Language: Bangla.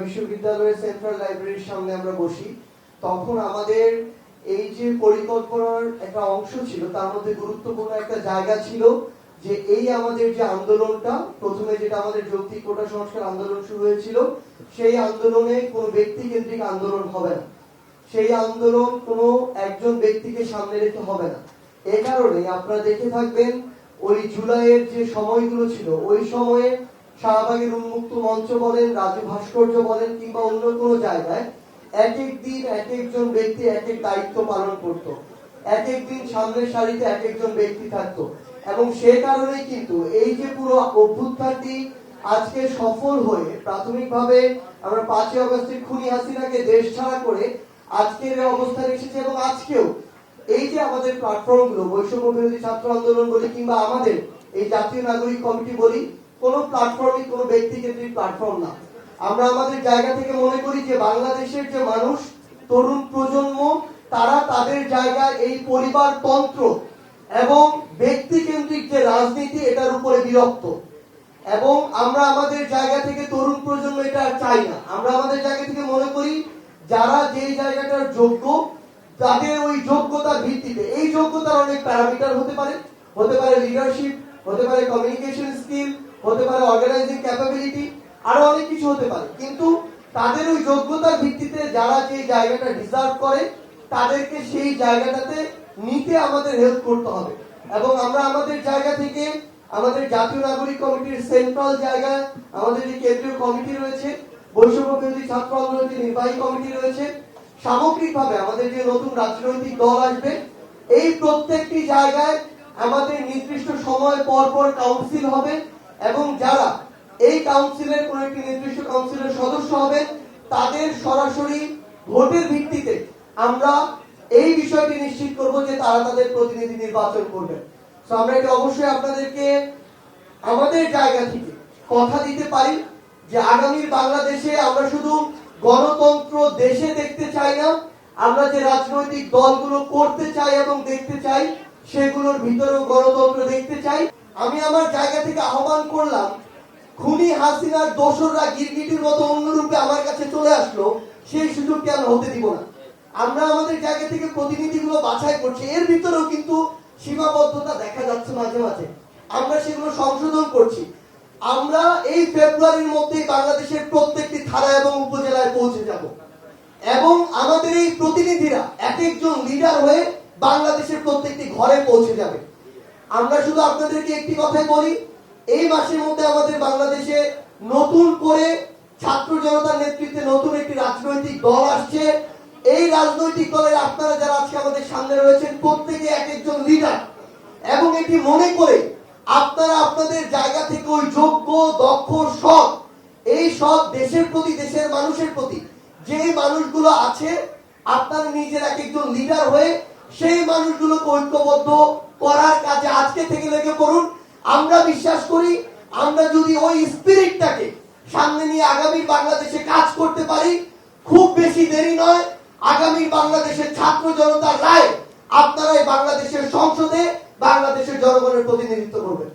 বিশ্ববিদ্যালয়ের সেন্ট্রাল লাইব্রেরির সামনে আমরা বসি, তখন আমাদের এই যে পরিকল্পনার একটা অংশ ছিল, তার মধ্যে গুরুত্বপূর্ণ একটা জায়গা ছিল যে এই আমাদের যে আন্দোলনটা, প্রথমে যেটা আমাদের যৌক্তিক কোটা সংস্কার আন্দোলন শুরু হয়েছিল, সেই আন্দোলনে কোনো ব্যক্তি কেন্দ্রিক আন্দোলন হবে না, সেই আন্দোলন কোনো একজন ব্যক্তিকে সামনে রেখে হবে না। এ কারণে আপনারা দেখে থাকবেন ওই জুলাইয়ের যে সময়গুলো ছিল, ওই সময়ে শাহবাগের উন্মুক্ত মঞ্চ বলেন, রাজু ভাস্কর্য বলেন, কিংবা অন্য কোনো জায়গায় এক এক দিন এক একজন ব্যক্তি এক এক দায়িত্ব পালন করত, এক এক দিন সামনের সারিতে এক একজন ব্যক্তি থাকতো। এবং সে কারণে কিন্তু এই যে পুরো অভ্যুত্থানটি আজকে সফল হয়ে প্রাথমিকভাবে আমরা 5ই আগস্টের খুনি হাসিনাকে দেশ ছাড়া করে আজকের অবস্থায় এসেছে। এবং আজকেও এই যে আমাদের প্ল্যাটফর্মগুলো, বৈষম্য বিরোধী ছাত্র আন্দোলন বলি কিংবা আমাদের এই জাতীয় নাগরিক কমিটি বলি, কোনো প্ল্যাটফর্মই কোনো ব্যক্তি কেন্দ্রিক প্ল্যাটফর্ম না। আমরা আমাদের জায়গা থেকে মনে করি যে বাংলাদেশের যে মানুষ, তরুণ প্রজন্ম, তারা তাদের জায়গায় এই পরিবারতন্ত্র এবং ব্যক্তি কেন্দ্রিক যে রাজনীতি, এটার উপরে বিরক্ত। এবং আমরা আমাদের জায়গা থেকে তরুণ প্রজন্ম এটা চাই না। আমরা আমাদের জায়গা থেকে মনে করি যারা যেই জায়গাটার যোগ্য, তাদের ওই যোগ্যতার ভিত্তিতে, এই যোগ্যতার অনেক প্যারামিটার হতে পারে, লিডারশিপ, হতে পারে কমিউনিকেশন স্কিল, হতে পারে অর্গানাইজিং ক্যাপাবিলিটি, আরো অনেক কিছু হতে পারে। কিন্তু তাদের ওই যোগ্যতার ভিত্তিতে যারা যে জায়গাটা ডিজার্ভ করে, তাদেরকে সেই জায়গাটাতে নিতে আমাদের হেল্প করতে হবে। এবং আমরা আমাদের জায়গা থেকে আমাদের জাতীয় নাগরিক কমিটির সেন্ট্রাল জায়গায় আমাদের যে কেন্দ্রীয় কমিটি রয়েছে, বৈষম্য বিরোধী ছাত্র আন্দোলনের নির্বাহী কমিটি রয়েছে, সামগ্রিকভাবে আমাদের যে নতুন রাজনৈতিক দল আসবে, এই প্রত্যেকটি জায়গায় আমাদের নির্দিষ্ট সময় পর পর কাউন্সিল হবে। এবং যারা এই কাউন্সিলের কোন একটি নির্দিষ্ট কাউন্সিলের সদস্য হবে, তাদের সরাসরি ভোটের ভিত্তিতে আমরা এই বিষয়টি নিশ্চিত করব যে তারা তাদের প্রতিনিধি নির্বাচন করবে। তো আমরা এটা অবশ্যই আপনাদেরকে আমাদের জায়গা থেকে কথা দিতে পারি যে আগামীর বাংলাদেশে আমরা শুধু গণতন্ত্র দেশে দেখতে চাই না, আমরা যে রাজনৈতিক দলগুলো করতে চাই এবং দেখতে চাই, সেগুলোর ভিতরেও গণতন্ত্র দেখতে চাই। আমি আমার জায়গা থেকে আহ্বান করলাম, খুনি হাসিনার দোসররা গিরগিটির মতো অন্য রূপে আমার কাছে চলে আসলো, সেই সুযোগটি আমরা হতে দিব না। আমরা আমাদের জায়গা থেকে প্রতিনিধিগুলো বাছাই করছি, এর ভিতরেও কিন্তু সীমাবদ্ধতা দেখা যাচ্ছে মাঝে মাঝে, আমরা সেগুলো সংশোধন করছি। আমরা এই ফেব্রুয়ারির মধ্যেই বাংলাদেশের প্রত্যেকটি থানা এবং উপজেলায় পৌঁছে যাব এবং আমাদের এই প্রতিনিধিরা এক একজন লিডার হয়ে বাংলাদেশের প্রত্যেকটি ঘরে পৌঁছে যাবে। আমরা শুধু আপনাদেরকে একটি কথাই বলি, এই মাসের মধ্যে আমাদের বাংলাদেশে নতুন করে ছাত্র জনতার নেতৃত্বে নতুন একটি রাজনৈতিক দল আসছে। এই রাজনৈতিক দলের আপনারা যারা আজকে আমাদের সামনে রয়েছেন, প্রত্যেকে এক একজন লিডার, এবং এটি মনে করে আপনারা আপনাদের জায়গা থেকে ওই যোগ্য, দক্ষ, সৎ, এই সৎ দেশের প্রতি, দেশের মানুষের প্রতি যে মানুষগুলো আছে, আপনারা নিজের এক একজন লিডার হয়ে সেই মানুষগুলোকে ঐক্যবদ্ধ করার কাজে আজকে থেকে লেগে পড়ুন। আমরা বিশ্বাস করি, আমরা যদি ওই স্পিরিটটাকে সামনে নিয়ে আগামীর বাংলাদেশে কাজ করতে পারি, খুব বেশি দেরি নয়, আগামীর বাংলাদেশের ছাত্র জনতার রায় আপনারা এই বাংলাদেশের সংসদে বাংলাদেশের জনগণের প্রতিনিধিত্ব করবেন।